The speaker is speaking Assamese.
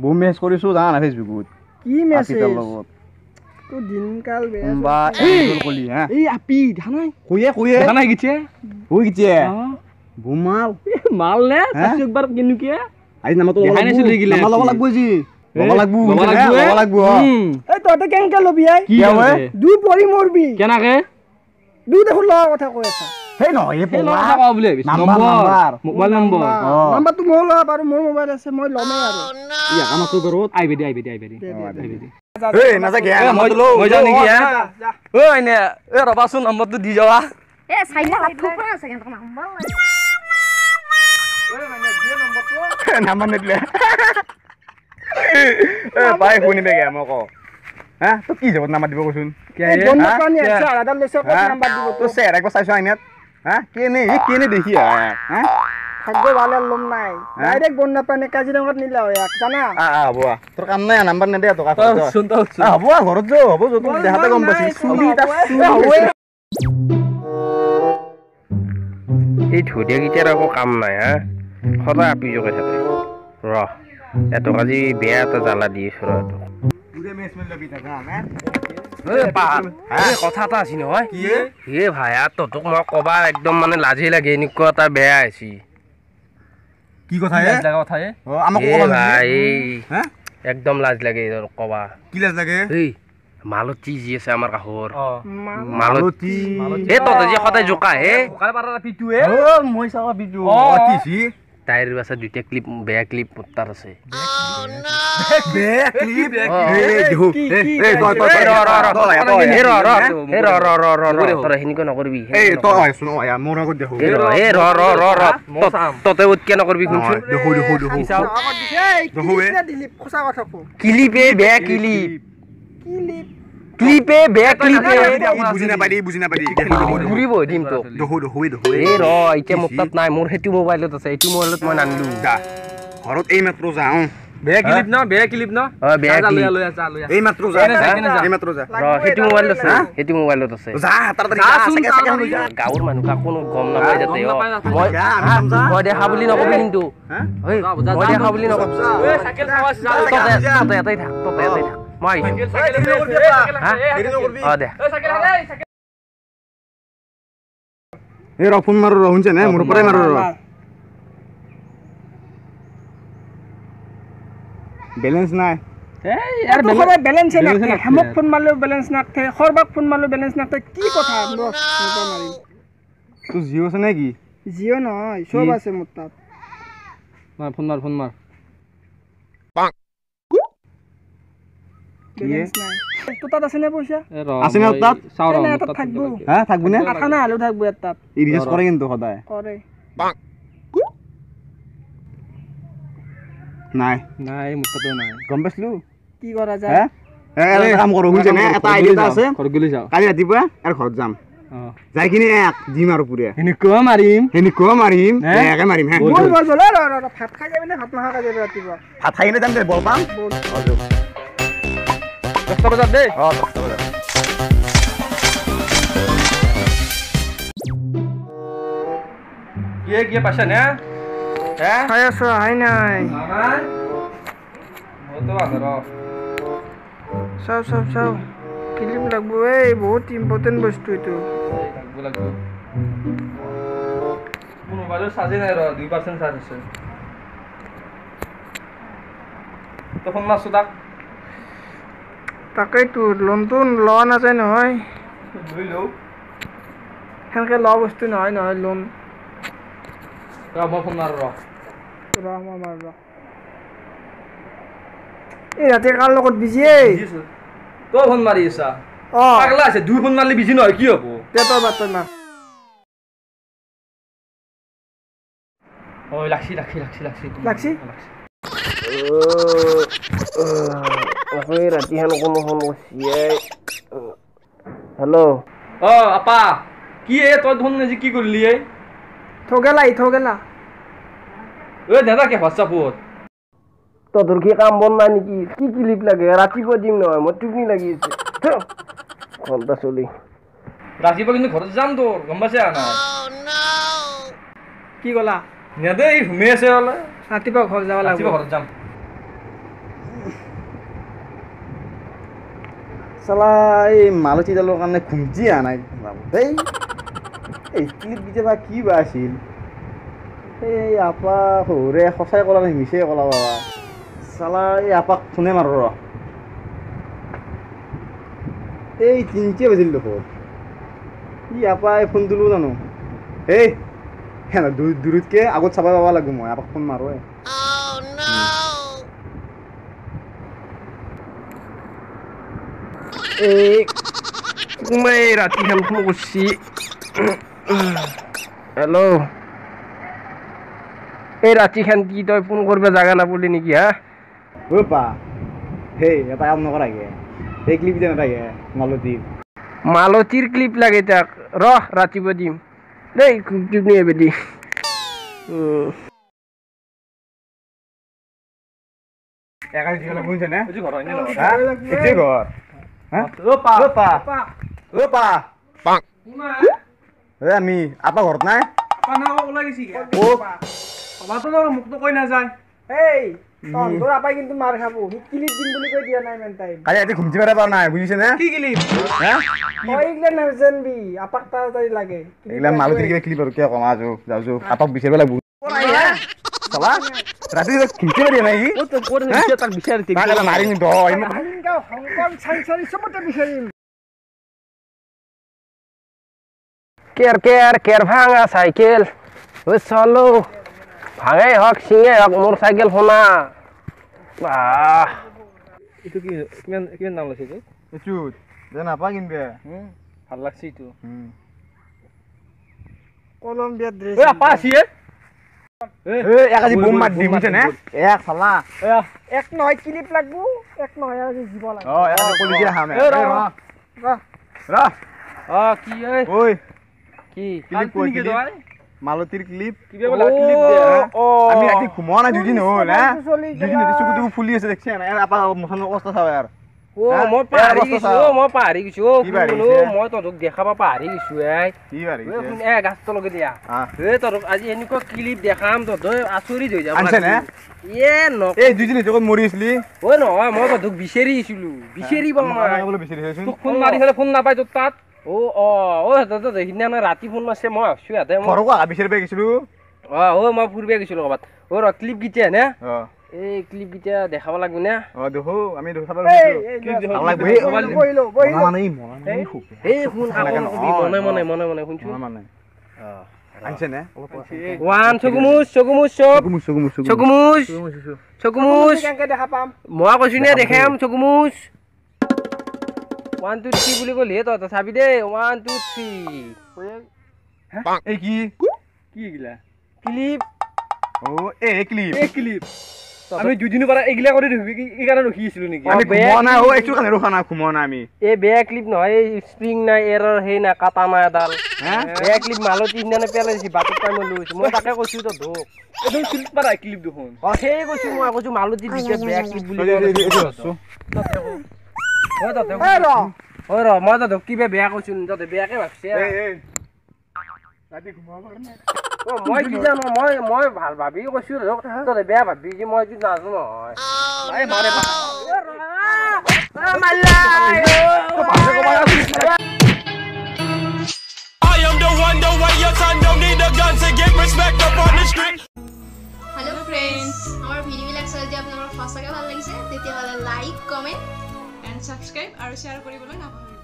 বু মেছেজ কৰিছো জানা না ফেচবুকত কি মেছেজ লগত তো দিনকাল বেয়া বা এই কলি হা এই আপি ধানাই কইয়ে ধানাই গিছে হই গিছে বুমাল মাল নে সাসু একবার কিনু কি আই নামটো নাম লব লাগবো জি লব লাগবো এই ততে কেনকে লবি আই কি হয় দুই পৰি মৰবি কেনাকে দুই দেখো ল কথা কৈ আছা হেই ন এ কথা কও বুলি ভাবিছ নাম্বাৰ মোবাইল নম্বৰ নাম্বাৰটো মই লব পাৰো মোৰ মোবাইল আছে মই লমেই আৰু ইয়া আমাতো ঘৰত আইবে দি এই নাজা গে মই যাও নেকি ওই নে এ ৰবাচোন নম্বৰটো দি যাৱা এ চাইলা লাঠুপা আছে কেন নাম্বাৰ ওই মানে দিয়ে নম্বৰটো নাম্বাৰ নিদিলে এ পাই শুনিবে গে মই ক হা তো কি যাব নাম্বাৰ দিব কচোন এই বন্ধু পানি আছে আদা লৈছে কত নাম্বাৰ দিব তো চেৰ একবাৰ চাইছো আইনাত হা কেনে দেখি হা ভাগ্য ভালে লম নাই ডাইরেক্ট বন্ধু পানি কাজিৰঙাত নিলা হয় জানা হ'ব তোৰ কাম নাই নাম্বাৰ নেদে তো কাক শুন তো হ'ব ঘৰত যো হ'ব যো তোৰ দেহাতে গম পাইছি চুলি এই ধুদিয়া গিটাৰ আকৌ কাম নাই হা সদায় আপি জগাই থাকে ৰ এটো আজি বেয়া এটা জ্বালা দিছো ৰ এটো পুৰে মেছ মেল লবি থাকা হা কথা এটা আছে নহয় কি হে ভায়া তোক মই কবা একদম মানে লাজে লাগে এনেকুৱা এটা বেয়া আছে কি কথা হে লাগা কথা হে আমাক এ কবা ভাই হা একদম লাজ লাগে কবা কি লাজ লাগে এই মালতী যি আছে আমাৰ কাষৰ মালতী এ ততে যে সদায় জোকা হে কাল পাৰা পিটুৱে মই চাবা বিজু কিছি তাইৰ বাছা দুটা ক্লিপ বেয়া ক্লিপ তাৰ আছে বেয়া ক্লিপ নকৰবি এই তই শুন মোৰ আগত দেখো ততে উৎকে নকৰবি শুনছো দিলীপ খোসা কথা কো ক্লিপে বেয়া ক্লিপ কিলিপ ক্লিপে বেয়া ক্লিপে বুজি নাপাৰি ঘুৰিব দিম তো এই ৰ এতিয়া মোৰ তাত নাই মোৰ সেইটো মোবাইলত আছে এইটো মোবাইলত মই নানিলো ঘৰত এই মাত্ৰ যাওঁ বেয়া ক্লিপ ন বেয়া ক্লিপ লৈ আছা এই মাত্ৰ যা এই মাত্ৰ যা ৰ সেইটো মোবাইলত আছে যা তাড়াতাড়ি যা গাঁৱৰ মানুহ কাকো গম নাপায় যাতে মই দেখা বুলি নকবি কিন্তু মই দেখা বুলি নকবি ততে এটাই থাক মই দে এই ৰ ফোন মাৰো ৰ শুনছে নে মোৰ পৰাই মাৰো ৰ बैलेंस ना है यार खबर बैलेंस है ना हमक फोन मारलो बैलेंस ना थे खरबाक फोन मारलो बैलेंस ना थे की কথা আমরা মোটা মারি तू जियो से नाকি জিও নয় সব আছে মোর তাত ফোন মার बैलेंस নাই তো তাত আছে না পয়সা আছে না তাত চাওরা তাত থাকবো হ্যাঁ থাকবো না আখানা আলো থাকবো তাত ই রিচার্জ করে কিন্তু সদায় করে নাই মুক্তটো নাই গম পাইছলু কি করা যায় হ্যাঁ কাম কৰো বুঝছে না এটা আইডিয়া আছে ঘৰ গলি যাও কালি ৰাতিপুৱা আৰু ঘৰত যাম যাই কিনে এক জিম আৰু পুৰে এনেকুৱা মাৰিম একে মাৰিম হ্যাঁ বল ৰ ভাত খাই যাবি না ভাত নাখা খাই যাবি ৰাতিপুৱা ভাত খাই কিনে যাম দে বল পাম 10 বজাত দে 10 বজাত কি পাইছা না খাই আছো হাই নাই মতো আছে ৰ চাও ক্লিপ লাগবো এই বহুত ইম্পৰ্টেন্ট বস্তু এটো লাগবো মোবাইলৰ চাৰ্জে নাই ৰ 2% চাৰ্জ আছে তো ফোন মাৰছো তাকেইতো লোনটো লোৱা নাযায় নহয় লৈ লও সেনেকে লোৱা বস্তু নহয় লোন মই ফোন মাৰো ৰ এই ৰাতি কাৰ লগত বিজি তই ফোন মাৰি আছা পাগলা আছে দুই ফোন মাৰলি বিজি নহয় কি হ'ব পেটৰ বাতই না ওই লাগছি ৰাতিহান কোনো ফোন কৰিছে হেল্ল' আপা কি তই ফোন আজি কি কৰিলি থগেলা ঐ দাদাকে হোৱাটছআপত তোৰ কি কাম বন নাই নেকি কি ক্লিপ লাগে ৰাতিপুৱা দিম নহয় মই টোপনি লাগি আছে ঘণ্টা চলি ৰাতিপুৱা কিন্তু ঘৰত যাম তোৰ গম পাইছা না কি কলা নেদে ঘুমি আছে বোলে ৰাতিপুৱা ঘৰ যাব লাগিব ঘৰত যাম চালা এই মালতী দালৰ কাৰণে খুমজি আহা নাই দেই এই ক্লিপ কেতিয়াবা কি বা আছিল এই আপা সৰুৰে সঁচাই ক'লা নে মিছাই ক'লা বাবা চালা এই আপাক ফোনে মাৰো ৰ এই 3 বাজিল দেখোন ই আপাই ফোন দিলো জানো এই হেনা দূৰতকে আগত চাবা পাবা লাগব মই আপাক ফোন মাৰো এই মই ৰাতি ফোন কৰিছি হেল্ল' এই ৰাতি খান কি তই ফোন কৰিব জাগা নাপালি নেকি হা ও পা হেই এটা কাম নকৰাগে এই ক্লিপ যে নাথাকে মালতীৰ ক্লিপ লাগে তাক ৰহ ৰাতিপুৱা দিম দেই ক্লিপ নিয়ে বেদি একাই দিলে বুঝছে না বুজি ঘৰ হয়নে নহয় হ্যাঁ একে ঘৰ হ্যাঁ ওপা ওপা ওপা পাক এ আমি আপা ঘৰত নাই পানা ওলাই গেছি ও বাতো ন মুখ তো কই না যায় এই তোর আপাই কিন্তু মার খাবো ক্লিপ দিন বলি কই দিয়া নাই মেন টাইম কালি এতে ঘুমতি পারা পাও নাই বুঝিছে না কি ক্লিপ হ্যাঁ কই ইগলে না জানবি আপাক তাড়াতাড়ি লাগে এগুলা মালতীর কিবা ক্লিপ আর কে কমা যাও যাও আপাক বিচারবে লাগবো সালা রাতে ঘুমতি পারি নাই ও তো কোন হিসে তাক বিচারতে তাহলে মারিনি দ হাঙ্গা হংকং সাইসারি সবতে বিচারিম কের ভাঙা সাইকেল ও চলো ভাঙাই হক সিঙে হক মোর সাইকেল ফোনা বাহ এটো কি কিমান নাম লৈছে তো চুত দেন আপা কিনবে ভাল লাগছে এটো কলম্বিয়া ড্রেস এ আপা আসিয়ে এ একাজি বোম মার দি বুঝছে না এক সালা এক নয় ক্লিপ লাগবো এক নয় আর জীব লাগবো ও একাজি কলি দিয়া হামে এ র রা কি এই ওই কি ক্লিপ কই কই কি ক্লিপ মালতীর ক্লিপ কি বলা ক্লিপ দে আমি রাতে ঘুমোয়া না দুদিন হল হ্যাঁ দুদিন চুকুটু ফুলি আছে দেখছি না আপা মখন অবস্থা চাও यार ও মই পাহাৰি গৈছো ও কি পাহাৰি কোনো গৈছে? মই তহঁতক দেখাবা পাহাৰি গৈছো কি বাৰি গাছটো লগে দিয়া হ্যাঁ তহঁতক আজি এনেকুৱা ক্লিপ দেখাম তহঁতই আচৰিত হৈ যাব আনছে না এই দুদিন যখন মৰিছলি ঐ নহয় মই তহঁতক বিচাৰি আছিলো বিচাৰি পাওঁ মই বলে বেশি ৰেছুন তোক ফোন মাৰি ফেলে ফোন নাপাই তোৰ তাত তহঁত সেইদিনা ৰাতি ফোন মাৰছে মই ভাবছো ইয়াতে ঘৰকো আবিষেৰ পে গেছিলো মই ফুৰিব গৈছিলো ক'ৰবাত ৰ ক্লিপ কেতিয়া নে ও এই ক্লিপ কেতিয়া দেখাব লাগব নে দেখো আমি দেখো খাবার এই লাগবে বইলো বইলো মানে মনে নাই খুব এই শুন মনে মনে শুনছো মানে আনছে না 1 চকুমুচ কেনকে দেখা পাম মই কৈছো নে দেখাম চকুমুচ 1 2 3 বুলি কলি তহঁত চাবি দে 1 2 3 এই কি কি গিলা ক্লিপ ও এই ক্লিপ এই ক্লিপ আমি দুদিনৰ পৰা এগিলা কৰি ৰখি এই কাৰণে ৰখি আছিলো নেকি আমি ঘুমোৱা নাই ও একটু কানে ৰখা না ঘুমোৱা না আমি এই বেয়া ক্লিপ নহয় এই স্প্ৰিং নাই এৰৰ হেই না কাটা নাই এডাল বেয়া ক্লিপ মালতী দিনানে পেলাইছি বাটত পাই মই লৈছো মই তাকে কৈছো তো ধোক এইটো ক্লিপ পাৰা ক্লিপ দেখোন সেই কৈছো মই কৈছো মালতী দিছে বেয়া ক্লিপ বুলি ৰ মই তো কিবা বেয়া কৈছো তহঁতে বেয়াকে ভাবছে ৰাতি ঘুমোৱা পাৰ না মই কি জানো মই ভাল ভাবি কৈছো তহঁতে বেয়া ভাবি যে মই এইটো নাজানো নহয় I am the one, the way your son don't need a gun to get respect up on the street. Hello friends, our video like যদি আপোনালোকৰ সঁচাকৈ ভাল লাগিছে তেতিয়াহ'লে লাইক কমেন্ট এণ্ড সাবস্ক্ৰাইব আৰু শ্বেয়াৰ কৰিবলৈ নাপাহৰিব